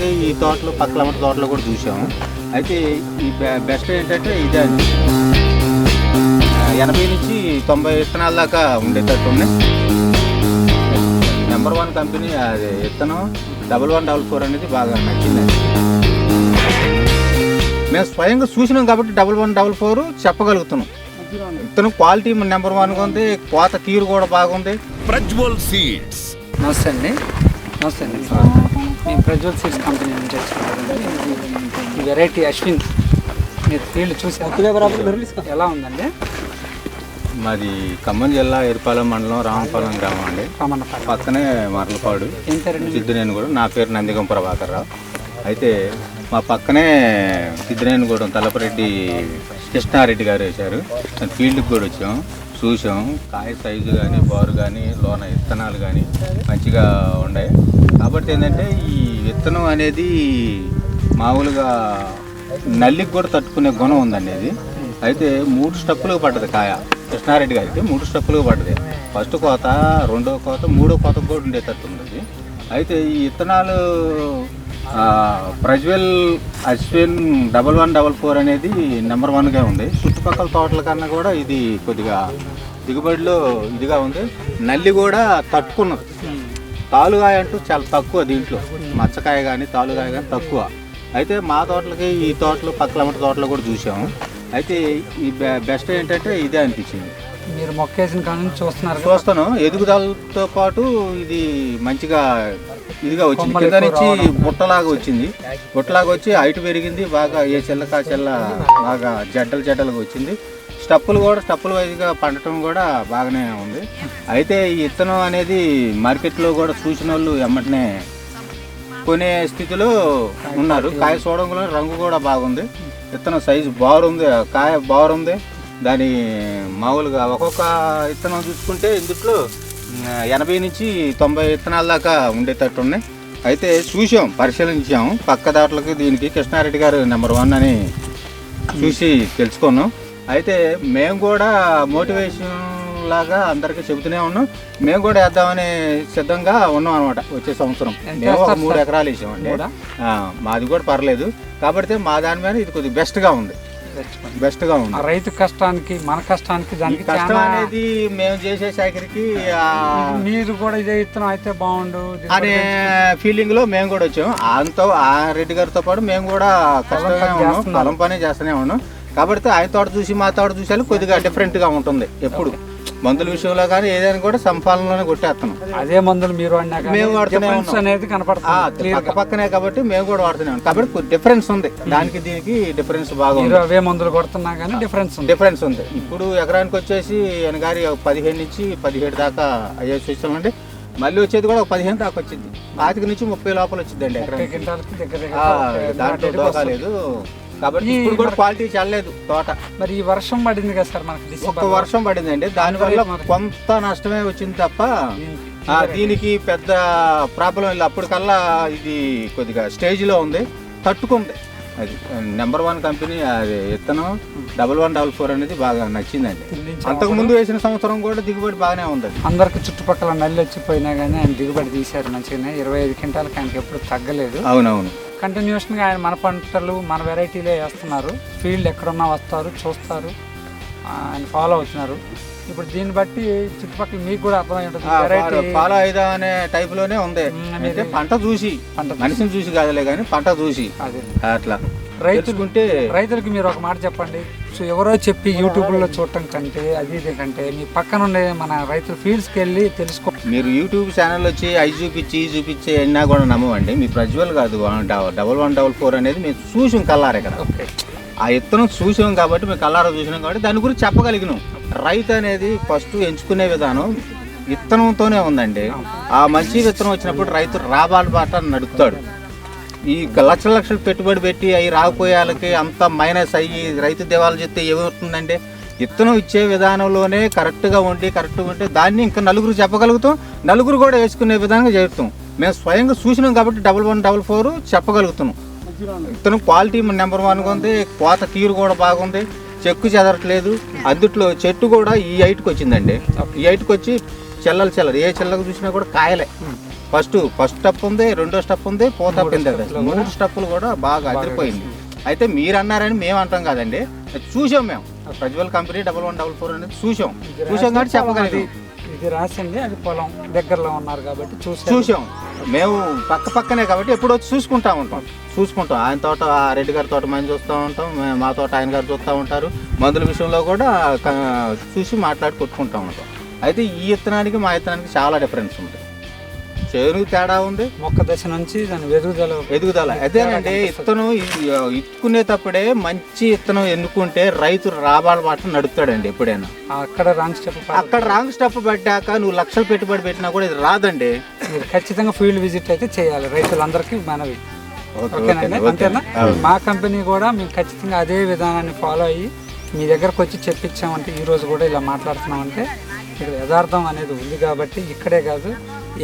తోటలకి ఈ తోటలు పక్కల తోటలు కూడా చూసాము. అయితే ఈ బెస్ట్ ఏంటంటే ఇదే అండి, 80 నుంచి 90 విత్తనాల దాకా ఉండేటట్టు ఉన్నాయి. నెంబర్ 1 కంపెనీ అది విత్తనం 1144 అనేది బాగా నచ్చిందండి. మేము స్వయంగా చూసినాం కాబట్టి 1144 చెప్పగలుగుతున్నాం. విత్తనం క్వాలిటీ నెంబర్ 1గా ఉంది, కోత తీరు కూడా బాగుంది. ప్రజ్వల్ సీడ్స్. నమస్తే అండి. మేము ప్రజ్వల్ సీడ్స్ కంపెనీ నుంచి వచ్చామండి. ఈ వెరైటీ అశ్విన్ మీరు ఫీల్డ్ చూసి ఎలా ఉందండి? మాది ఖమ్మం జిల్లా ఎరుపాలెం మండలం రామపాలెం గ్రామం అండి. పక్కనే మరలపాడు సిద్ధినేని కూడా. నా పేరు నందిగం ప్రభాకర్ రావు. అయితే మా పక్కనే సిద్ధినేనిగూడెం తలపరెడ్డి కృష్ణారెడ్డి గారు వేశారు. ఫీల్డ్కి కూడా వచ్చాం, చూసాం. కాయ సైజు కానీ బారు కానీ లోన విత్తనాలు కానీ మంచిగా ఉన్నాయి. కాబట్టి ఏంటంటే ఈ విత్తనం అనేది మామూలుగా నల్లికి కూడా తట్టుకునే గుణం ఉందండి అది. అయితే 3 స్టెప్పులుగా పడ్డది కాయ. కృష్ణారెడ్డి గారికి 3 స్టెప్పులుగా పడ్డది. ఫస్ట్ కోత, రెండో కోత, మూడో కోత కూడా ఉండేటట్టు ఉంది. అయితే ఈ విత్తనాలు ప్రజ్వల్ అశ్విన్ 1144 అనేది నెంబర్ 1గా ఉంది. చుట్టుపక్కల తోటల కన్నా కూడా ఇది కొద్దిగా దిగుబడిలో ఇదిగా ఉంది. నల్లి కూడా తట్టుకున్నది. తాలుగాయ అంటూ చాలా తక్కువ దీంట్లో, మచ్చకాయ కానీ తాలుగాయ కానీ తక్కువ. అయితే మా తోటలకి ఈ తోటలు పక్కల తోటలు కూడా చూసాము. అయితే ఈ బెస్ట్ ఏంటంటే ఇదే అనిపించింది. మీరు మొక్కేసిన కానీ చూస్తాను. ఎదుగుదలతో పాటు ఇది మంచిగా ఇదిగా వచ్చింది. కింద నుంచి బుట్టలాగా వచ్చింది. బుట్టలాగా వచ్చి హైట్ పెరిగింది బాగా. ఏ చెల్లకా చెల్ల బాగా జడ్డలుగా వచ్చింది. స్టప్పులు వైజ్గా పండటం కూడా బాగానే ఉంది. అయితే ఈ విత్తనం అనేది మార్కెట్లో కూడా చూసిన వాళ్ళు ఎమ్మటనే కొనే స్థితిలో ఉన్నారు. కాయ చూడంలో రంగు కూడా బాగుంది. విత్తనం సైజు బారుంది, కాయ బారుంది. దాని మామూలుగా ఒక్కొక్క విత్తనం చూసుకుంటే ఇందులో 80 నుంచి 90 విత్తనాల దాకా ఉండేటట్టు ఉన్నాయి. అయితే చూసాం, పరిశీలించాము. పక్క దాట్లకి దీనికి కృష్ణారెడ్డి గారు నెంబర్ 1 అని చూసి తెలుసుకున్నాం. అయితే మేము కూడా మోటివేషన్ లాగా అందరికీ చెబుతూనే ఉన్నాం. మేము కూడా వేద్దామని సిద్ధంగా ఉన్నాం అనమాట. వచ్చే సంవత్సరం మేము 3 ఎకరాలు వేసామండి. మాది కూడా పర్లేదు. కాబట్టి మా దాని మీద ఇది కొద్దిగా బెస్ట్గా ఉంది. రైతు కష్టానికి మన కష్టానికి దానికి కష్టం అనేది మేము చేసే సేకరికి మీరు కూడా ఇదే విత్తనం అయితే బాగుండు అనే ఫీలింగ్ లో మేము కూడా వచ్చాము. ఆ రెడ్డి గారితో పాటు మేము కూడా కష్టంగా ఉన్నాం, పొలం పని చేస్తూనే ఉన్నాం. కాబట్టి ఆయన తోట చూసి మా తోట చూసేది కొద్దిగా డిఫరెంట్ గా ఉంటుంది. ఎప్పుడు మందుల విషయంలో కానీ ఏదైనా కూడా సంపాదనలోనే కొట్టేస్తున్నాం. అదే మందులు మీరు మేము వాడుతూనే అనేది కనపడుతుంది పక్కనే కాబట్టి మేము కూడా వాడుతూనే ఉన్నాం. కాబట్టి డిఫరెన్స్ ఉంది. దానికి దీనికి డిఫరెన్స్ బాగుంది. అవే మందులు కొడుతున్నా కానీ డిఫరెన్స్ ఉంది. ఇప్పుడు ఎకరానికి వచ్చేసి ఆయన గారి 15 నుంచి 17 దాకా అయ్యే చూసామండి. మళ్ళీ వచ్చేది కూడా 15 దాకా వచ్చింది. 25 నుంచి 30 లోపల వచ్చిందండి ఎకరానికి. దాంట్లో దోకాలేదు. కాబట్టి ఇప్పుడు కూడా క్వాలిటీ చల్లలేదు తోట. మరి ఈ వర్షం పడింది కదా సార్ మనకి, ఒక్క వర్షం పడిందండి. దానివల్ల కొంత నష్టమే వచ్చింది తప్ప దీనికి పెద్ద ప్రాబ్లం లేదు. అప్పటికల్లా ఇది కొద్దిగా స్టేజ్లో ఉంది, తట్టుకుంది. అది నెంబర్ 1 కంపెనీ అది విత్తనం 1144 అనేది బాగా నచ్చిందండి. అంతకుముందు వేసిన సంవత్సరం కూడా దిగుబడి బాగానే ఉంది. అందరికి చుట్టుపక్కల నల్లి వచ్చిపోయినా కానీ ఆయన దిగుబడి తీశారు మంచిగానే. 25 క్వింటాలకి ఆయనకి ఎప్పుడు తగ్గలేదు. అవునవును. కంటిన్యూషన్గా ఆయన మన పంటలు మన వెరైటీలే వేస్తున్నారు. ఫీల్డ్ ఎక్కడున్నా వస్తారు, చూస్తారు, ఆయన ఫాలో అవుతున్నారు. ఇప్పుడు దీన్ని బట్టి చుట్టుపక్కల మీకు కూడా అర్థమై ఉంటుంది. వెరైటీ ఫాలో అయిదా అనే టైప్ లోనే ఉంది. అంటే పంట చూసి, మనిషిని చూసి కాదులే కానీ పంట చూసి అట్లా రైతులకి మీరు ఒక మాట చెప్పండి. సో ఎవరో చెప్పి యూట్యూబ్లో చూడటం కంటే అది ఇది కంటే మీ పక్కన ఉండే మన రైతుల ఫీల్డ్స్కి వెళ్ళి తెలుసుకో. మీరు యూట్యూబ్ ఛానల్ వచ్చి అవి చూపించి అయినా కూడా నమ్మవండి. మీ ప్రజ్వల్ కాదు 1144 అనేది మేము చూసాం కల్లారే కదా. ఆ విత్తనం చూసాం కాబట్టి మేము కల్లారా చూసినాం కాబట్టి దాని గురించి చెప్పగలిగినాం. రైతు అనేది ఫస్ట్ ఎంచుకునే విధానం విత్తనంతోనే ఉందండి. ఆ మంచి విత్తనం వచ్చినప్పుడు రైతు రాబాల బాట నడుపుతాడు. ఈ లక్షలు పెట్టుబడి పెట్టి అవి రాకపోయే వాళ్ళకి అంత మైనస్ అయ్యి రైతు దేవాలు చెప్తే ఏమవుతుందంటే విత్తనం ఇచ్చే విధానంలోనే కరెక్ట్గా ఉంటే దాన్ని ఇంకా నలుగురు చెప్పగలుగుతాం. నలుగురు కూడా వేసుకునే విధంగా చేస్తాం. మేము స్వయంగా చూసినాం కాబట్టి 1144 చెప్పగలుగుతున్నాం. విత్తనం క్వాలిటీ నెంబర్ 1గా ఉంది. కోత తీరు కూడా బాగుంది. చెక్కు చెదరట్లేదు. అందుట్లో చెట్టు కూడా ఈ హైట్కి వచ్చిందండి. ఈ హైట్కి వచ్చి చెల్లలు ఏ చెల్లకు చూసినా కూడా కాయలే. ఫస్ట్ స్టెప్ ఉంది, రెండో స్టెప్ ఉంది, పూత పిందె, 3 స్టెప్పులు కూడా బాగా అదిరిపోయింది. అయితే మీరు అన్నారని మేము అంటాం కాదండి, చూసాం మేము. ప్రజ్వల్ కంపెనీ 1144 అనేది చూసాం కాబట్టి చెప్పగలిగాం. ఇది రాసింది, అది పొలం దగ్గరలో ఉన్నారు కాబట్టి చూసాం మేము, పక్కనే కాబట్టి ఎప్పుడు వచ్చి చూసుకుంటాం. ఆయన తోట, ఆ రెడ్డి గారి తోట మనం చూస్తూ ఉంటాం, మా తోట ఆయన గారు చూస్తూ ఉంటారు. మందుల విషయంలో కూడా చూసి మాట్లాడి కొట్టుకుంటూ ఉంటాం. అయితే ఈ విత్తనానికి మా విత్తనానికి చాలా డిఫరెన్స్ ఉంది, చేనుకు తేడా ఉంది. మొక్క దశ నుంచి దాని ఎదుగుదల అదేనండి. విత్తనం ఇత్తుకునేటప్పుడే మంచి విత్తనం ఎన్నుకుంటే రైతు రాబాల బాట నడుపుతాడండి ఎప్పుడైనా. అక్కడ రాంగ్ స్టెప్ పడ్డాక నువ్వు లక్షలు పెట్టుబడి పెట్టినా కూడా ఇది రాదండి. మీరు ఖచ్చితంగా ఫీల్డ్ విజిట్ అయితే చేయాలి, రైతులందరికీ మనవి. ఓకేనండి, అంతేనా? మా కంపెనీ కూడా మేము ఖచ్చితంగా అదే విధానాన్ని ఫాలో అయ్యి మీ దగ్గరకు వచ్చి చెప్పించామంటే, ఈ రోజు కూడా ఇలా మాట్లాడుతున్నామంటే ఇక్కడ యథార్థం అనేది ఉంది కాబట్టి, ఇక్కడే కాదు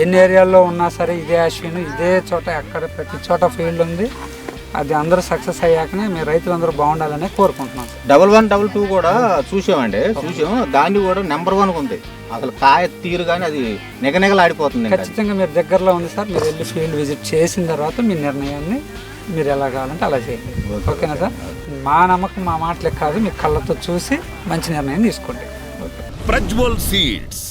ఎన్ని ఏరియాల్లో ఉన్నా సరే ఇదే అశ్విన్, ఇదే చోట ఎక్కడ ప్రతి చోట ఫీల్డ్ ఉంది. అది అందరూ సక్సెస్ అయ్యాకనే మేము రైతులందరూ బాగుండాలని కోరుకుంటున్నాం. 1122 కూడా చూసాం. దాన్ని కూడా నెంబర్ 1 ఉంది. అసలు కాయ తీరు కానీ అది నిగనిగలాడిపోతుంది. ఖచ్చితంగా మీరు దగ్గరలో ఉంది సార్, మీరు వెళ్ళి ఫీల్డ్ విజిట్ చేసిన తర్వాత మీ నిర్ణయాన్ని మీరు ఎలా కావాలంటే అలా చేయండి. ఓకేనా సార్? మా నమ్మకం మా మాటలే కాదు, మీ కళ్ళతో చూసి మంచి నిర్ణయం తీసుకోండి. ప్రజ్వల్ సీడ్స్.